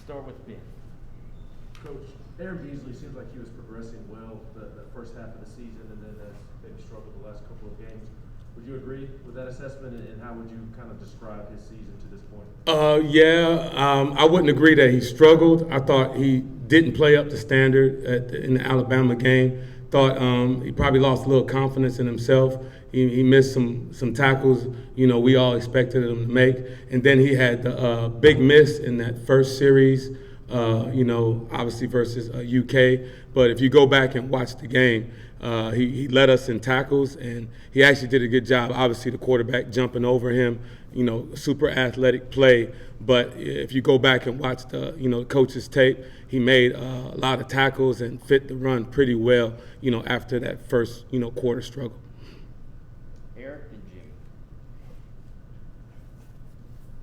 start with Ben. Coach, Aaron Beasley seems like he was progressing well the first half of the season, and then has maybe struggled the last couple of games. Would you agree with that assessment, and how would you kind of describe his season to this point? I wouldn't agree that he struggled. I thought he didn't play up to standard in the Alabama game. Thought he probably lost a little confidence in himself. He missed some tackles, we all expected him to make. And then he had the big miss in that first series, obviously versus UK. But if you go back and watch the game, he led us in tackles, and he actually did a good job. Obviously, the quarterback jumping over him, super athletic play. But if you go back and watch the, coach's tape, he made a lot of tackles and fit the run pretty well, after that first, quarter struggle. Eric and Jimmy.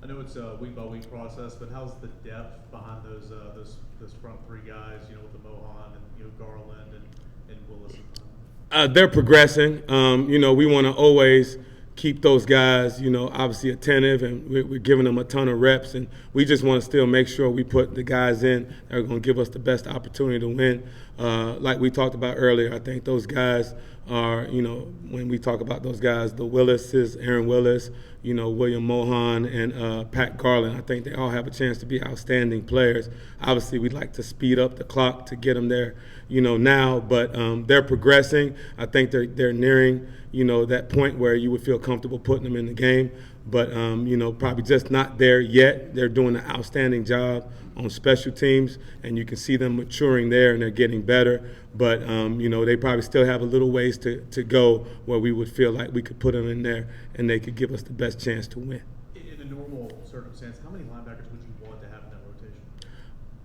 I know it's a week-by-week process, but how's the depth behind those front three guys, with the Mohan and Garland and Willis? They're progressing. We want to always keep those guys, obviously attentive, and we're giving them a ton of reps, and we just want to still make sure we put the guys in that are going to give us the best opportunity to win. Like we talked about earlier, I think those guys are, when we talk about those guys, the Willises, Aaron Willis, William Mohan, and Pat Garland, I think they all have a chance to be outstanding players. Obviously, we'd like to speed up the clock to get them there, now, but they're progressing. I think they're nearing, that point where you would feel comfortable putting them in the game, but, probably just not there yet. They're doing an outstanding job on special teams, and you can see them maturing there, and they're getting better. But, they probably still have a little ways to go where we would feel like we could put them in there and they could give us the best chance to win. In a normal circumstance, how many linebackers would you want to have in that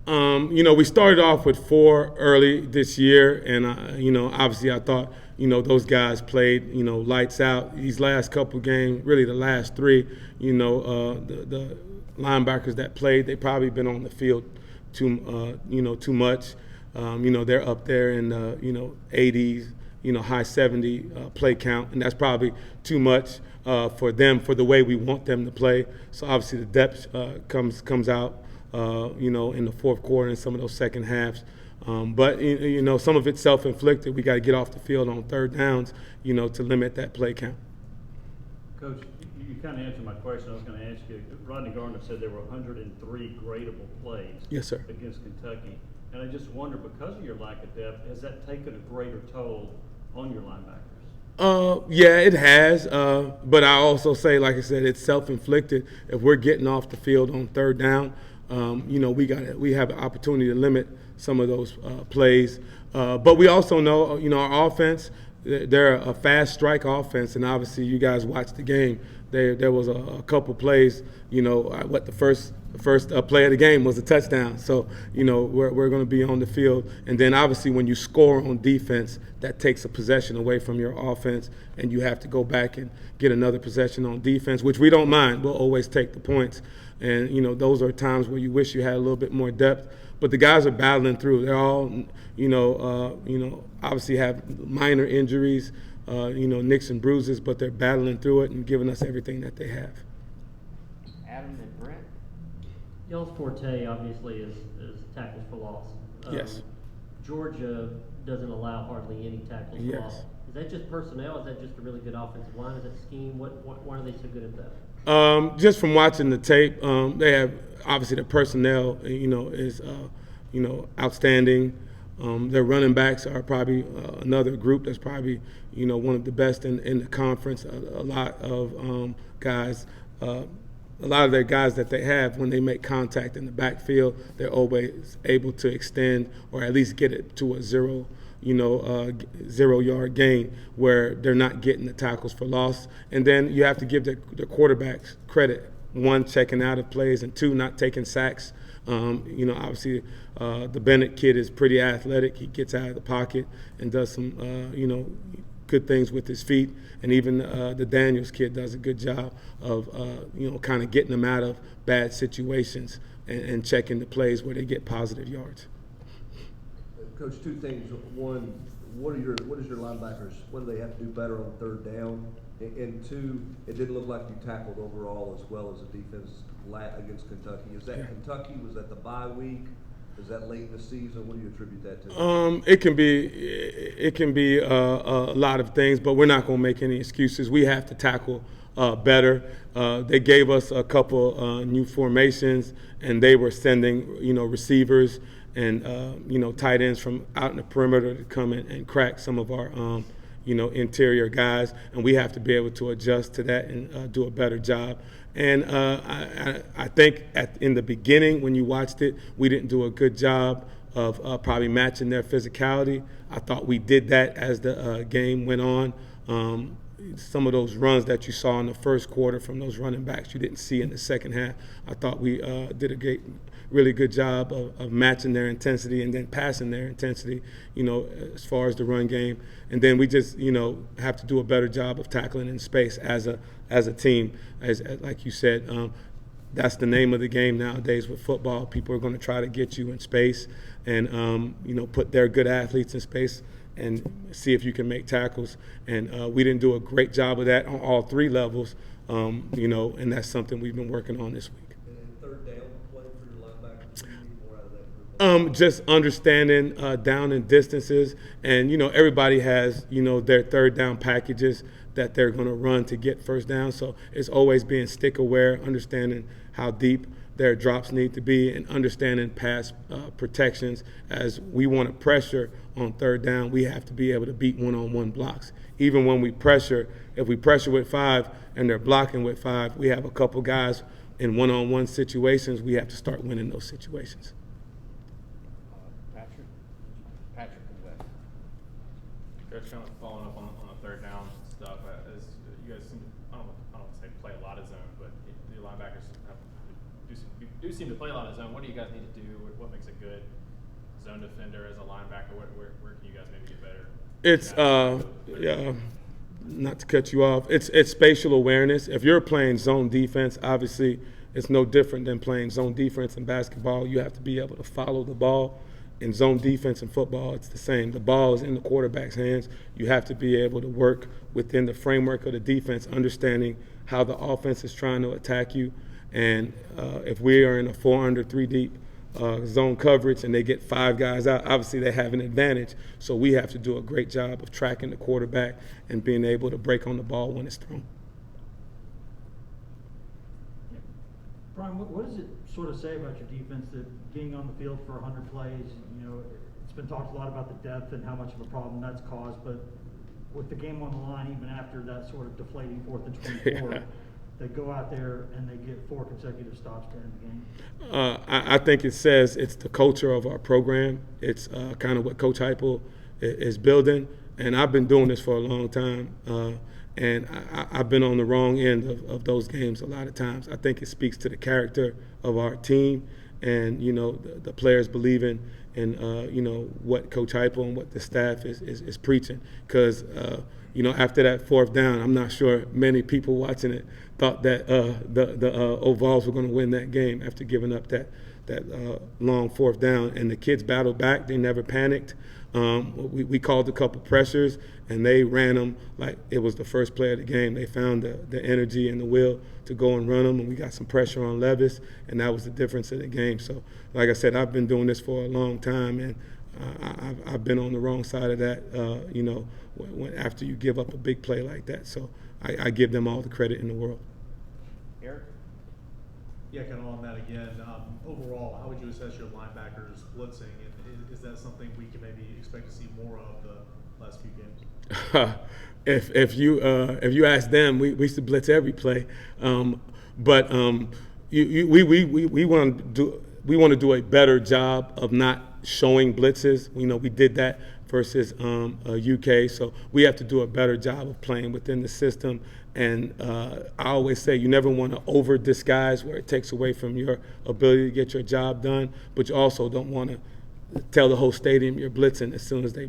rotation? We started off with 4 early this year, and, obviously I thought, those guys played, lights out. These last couple of games, really the last 3, the linebackers that played, they probably been on the field too much. They're up there in the 80s, high 70 play count, and that's probably too much for them, for the way we want them to play. So obviously the depth comes out, in the fourth quarter and some of those second halves. But some of it's self-inflicted. We got to get off the field on third downs, to limit that play count. Coach, you kind of answered my question. I was going to ask you. Rodney Garner said there were 103 gradable plays. Yes, sir. Against Kentucky, and I just wonder, because of your lack of depth, has that taken a greater toll on your linebackers? Yeah, it has. But I also say, like I said, it's self-inflicted. If we're getting off the field on third down, we have an opportunity to limit some of those plays. But we also know, our offense, they're a fast strike offense, and obviously you guys watched the game. There was a couple plays, the first play of the game was a touchdown. So, we're going to be on the field. And then obviously when you score on defense, that takes a possession away from your offense, and you have to go back and get another possession on defense, which we don't mind. We'll always take the points. And, those are times where you wish you had a little bit more depth. But the guys are battling through. They're all, obviously have minor injuries, nicks and bruises, but they're battling through it and giving us everything that they have. Adam and Brent. Y'all's forte obviously is tackles for loss. Yes. Georgia doesn't allow hardly any tackles for loss. Is that just personnel? Is that just a really good offensive line? Is that scheme? Why are they so good at that? Just from watching the tape, they have obviously the personnel, is outstanding. Their running backs are probably another group that's probably one of the best in the conference. A lot of guys. A lot of their guys that they have, when they make contact in the backfield, they're always able to extend or at least get it to a 0-yard gain where they're not getting the tackles for loss. And then you have to give the quarterbacks credit. 1, checking out of plays, and 2, not taking sacks. Obviously the Bennett kid is pretty athletic. He gets out of the pocket and does some, good things with his feet. And even the Daniels kid does a good job of, kind of getting them out of bad situations and checking the plays where they get positive yards. Coach, 2 things. One, what is your linebackers? What do they have to do better on third down? And two, it didn't look like you tackled overall as well as the defense against Kentucky. Is that Yeah. Kentucky? Was that the bye week? Is that late in the season? What do you attribute that to? It can be a lot of things, but we're not going to make any excuses. We have to tackle better. They gave us a couple new formations, and they were sending receivers and tight ends from out in the perimeter to come in and crack some of our interior guys, and we have to be able to adjust to that and do a better job. And I think in the beginning when you watched it, we didn't do a good job of probably matching their physicality. I thought we did that as the game went on. Some of those runs that you saw in the first quarter from those running backs you didn't see in the second half. I thought we did a really good job of matching their intensity and then passing their intensity, as far as the run game. And then we just, have to do a better job of tackling in space as a team. As like you said, that's the name of the game nowadays with football. People are going to try to get you in space and, put their good athletes in space and see if you can make tackles. And we didn't do a great job of that on all three levels, and that's something we've been working on this week. And third down play for your linebackers, what do you need more out of that group? Just understanding down and distances, and everybody has their third down packages that they're going to run to get first down. So it's always being stick aware, understanding how deep their drops need to be, and understanding pass protections. As we want to pressure on third down, we have to be able to beat one-on-one blocks. Even when we pressure, if we pressure with 5 and they're blocking with 5, we have a couple guys in one-on-one situations. We have to start winning those situations. Patrick and Wes. Coach, kind of following up on the third down stuff, as you guys seem, I don't want to say play a lot of zone, but the linebackers do seem to play a lot of zone. What do you guys need to do? What makes a good zone defender as a linebacker? Where can you guys maybe get better? It's not to cut you off. It's spatial awareness. If you're playing zone defense, obviously it's no different than playing zone defense in basketball. You have to be able to follow the ball. In zone defense in football, it's the same. The ball is in the quarterback's hands. You have to be able to work within the framework of the defense, understanding how the offense is trying to attack you. And if we are in a 4 under 3 deep zone coverage and they get 5 guys out, obviously they have an advantage. So we have to do a great job of tracking the quarterback and being able to break on the ball when it's thrown. Brian, what does it sort of say about your defense that being on the field for 100 plays, it's been talked a lot about the depth and how much of a problem that's caused, but with the game on the line, even after that sort of deflating 4th and 24, Yeah. They go out there and they get 4 consecutive stops during the game? I think it says it's the culture of our program. It's kind of what Coach Heupel is building, and I've been doing this for a long time. And I've been on the wrong end of those games a lot of times. I think it speaks to the character of our team and, the players believing in, what Coach Heupel and what the staff is preaching. Because, after that 4th down, I'm not sure many people watching it thought that the Vols were going to win that game after giving up that long 4th down. And the kids battled back. They never panicked. We called a couple pressures, and they ran them like it was the first play of the game. They found the energy and the will to go and run them, and we got some pressure on Levis, and that was the difference of the game. So, like I said, I've been doing this for a long time, and I've been on the wrong side of that, after you give up a big play like that. So I give them all the credit in the world. Eric? Yeah, kind of on that again. Overall, how would you assess your linebackers blitzing, and is that something we can maybe expect to see more of the last few games? If you ask them, we used to blitz every play, but we want to do a better job of not showing blitzes. We did that versus UK, so we have to do a better job of playing within the system. And I always say you never want to over disguise where it takes away from your ability to get your job done, but you also don't want to tell the whole stadium you're blitzing as soon as they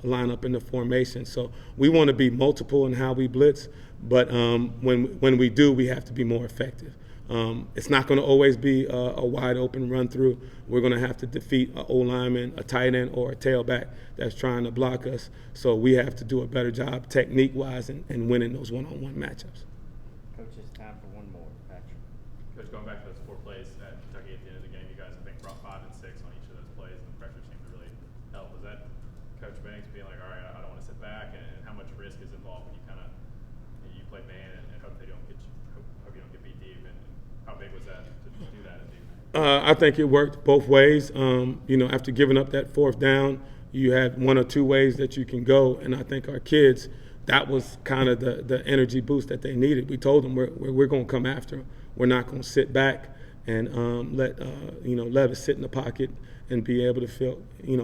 line up in the formation. So we want to be multiple in how we blitz, but when we do, we have to be more effective. It's not going to always be a wide open run through. We're going to have to defeat an O-lineman, a tight end, or a tailback that's trying to block us. So we have to do a better job technique-wise in winning those one-on-one matchups. Coach, it's time for one more, Patrick. Coach, going back to those 4 plays at Kentucky at the end of the game, you guys, I think, brought 5 and 6 on each of those plays, and the pressure seemed to really help. Was that Coach Banks being like, all right, I don't want to sit back, and how much risk is involved when you play man and hope they don't get you, hope you don't get beat deep, and how big was that to do that as defense? I think it worked both ways. After giving up that 4th down, you had 1 or 2 ways that you can go, and I think our kids, that was kind of the energy boost that they needed. We told them we're going to come after them. We're not going to sit back and let us sit in the pocket and be able to feel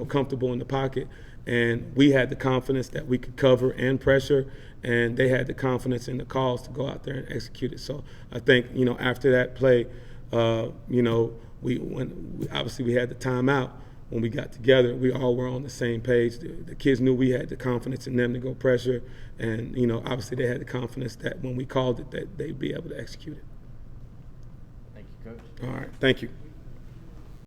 comfortable in the pocket. And we had the confidence that we could cover and pressure, and they had the confidence in the calls to go out there and execute it. So I think after that play, we obviously we had the timeout. When we got together, we all were on the same page. The kids knew we had the confidence in them to go pressure, and obviously they had the confidence that when we called it, that they'd be able to execute it. Thank you, Coach. All right, thank you.